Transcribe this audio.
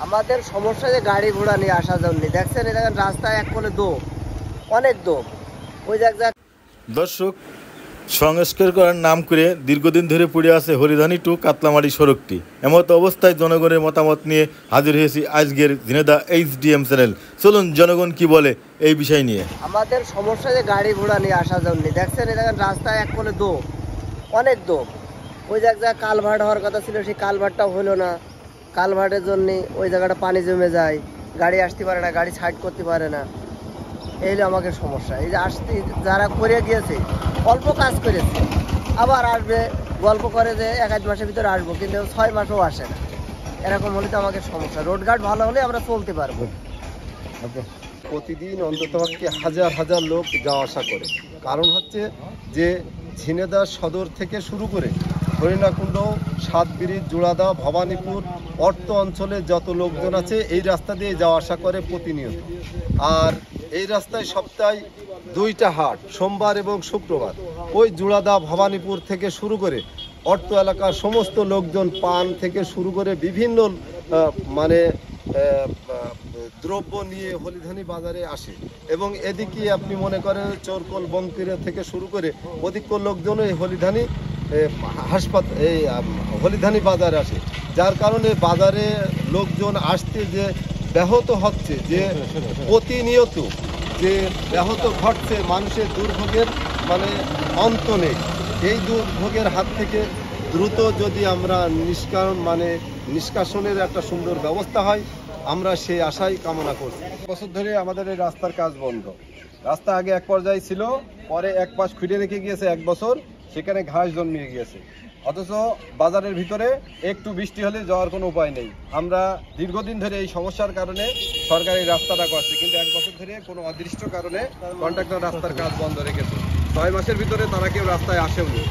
আমাদের সমস্যা যে গাড়ি ঘোড়া নিয়ে আসা যায়নি, দেখছেন এই দেখেন রাস্তায় এক কোণে দোপ, অনেক দোপ। ওই জায়গায় দর্শক, সংস্কার করার নাম করে দীর্ঘদিন ধরে পড়ে আছে হরিধানী টু কাতলামারি সড়কটি। এমত অবস্থায় জনগণের মতামত নিয়ে হাজির হয়েছি আজকের ঝিনেদা HDM চ্যানেল। চলুন জনগণ কি বলে এই বিষয় নিয়ে। আমাদের সমস্যা যে গাড়ি ঘোড়া নিয়ে আসা যায়নি, দেখছেন এই দেখেন রাস্তায় এক কোণে দোপ, অনেক দোপ। ওই জায়গায় কালভার্ট হওয়ার কথা ছিল, সেই কালভার্টটাও হলো না। কালভার্টের জন্য ওই জায়গাটা পানি জমে যায়, গাড়ি আসতে পারে না, গাড়ি সাইড করতে পারে না। এই হলো আমাদের সমস্যা। এই যে আসতে যারা করে গিয়েছে অল্প কাজ করেছে, আবার আসবে গল্প করে যে 1-1 মাসের ভিতরে আসবো, কিন্তু 6 মাসও আসে না। এরকম হলে তো আমাদের সমস্যা। রোডঘাট ভালো হলে আমরা চলতে পারবো। প্রতিদিন অন্তত হাজার হাজার লোক যাওয়া আসা করে। কারণ হচ্ছে যে ঝিনেদা সদর থেকে শুরু করে হরিণাকুণ্ড, সাতব্রিজ, জোড়াদা, ভবানীপুর অর্থ অঞ্চলে যত লোকজন আছে এই রাস্তা দিয়ে যাওয়া আসা করে প্রতিনিয়ত। আর এই রাস্তায় সপ্তাহে 2টা হাট, সোমবার এবং শুক্রবার। ওই জোড়াদা, ভবানীপুর থেকে শুরু করে অর্থ এলাকার সমস্ত লোকজন পান থেকে শুরু করে বিভিন্ন দ্রব্য নিয়ে হলিধানী বাজারে আসে। এবং এদিকে আপনি মনে করেন চোরকল, বঙ্কিরা থেকে শুরু করে অধিক লোকজন এই হলিধানী হলিধানী বাজারে আসে। যার কারণে বাজারে লোকজন আসতে যে ব্যাহত হচ্ছে, যে প্রতিনিয়ত যে ব্যাহত ঘটছে, মানুষের দুর্ভোগের অন্ত নেই। এই দুর্ভোগের হাত থেকে দ্রুত যদি আমরা নিষ্কাশনের একটা সুন্দর ব্যবস্থা হয়, আমরা সেই আশাই কামনা করছি। বছর ধরে আমাদের এই রাস্তার কাজ বন্ধ। রাস্তা আগে এক পর্যায়ে ছিল, পরে এক পাশ খুঁড়ে রেখে গিয়েছে 1 বছর, সেখানে ঘাস জন্মিয়ে গিয়েছে। অথচ বাজারের ভিতরে একটু বৃষ্টি হলে যাওয়ার কোনো উপায় নেই। আমরা দীর্ঘদিন ধরে এই সমস্যার কারণে সরকার এই রাস্তাটা করছে, কিন্তু 1 বছর ধরে কোনো অদৃষ্ট কারণে কন্ট্রাক্টর রাস্তার কাজ বন্ধ রেখেছে। 6 মাসের ভিতরে তারা কেউ রাস্তায় আসেওনি।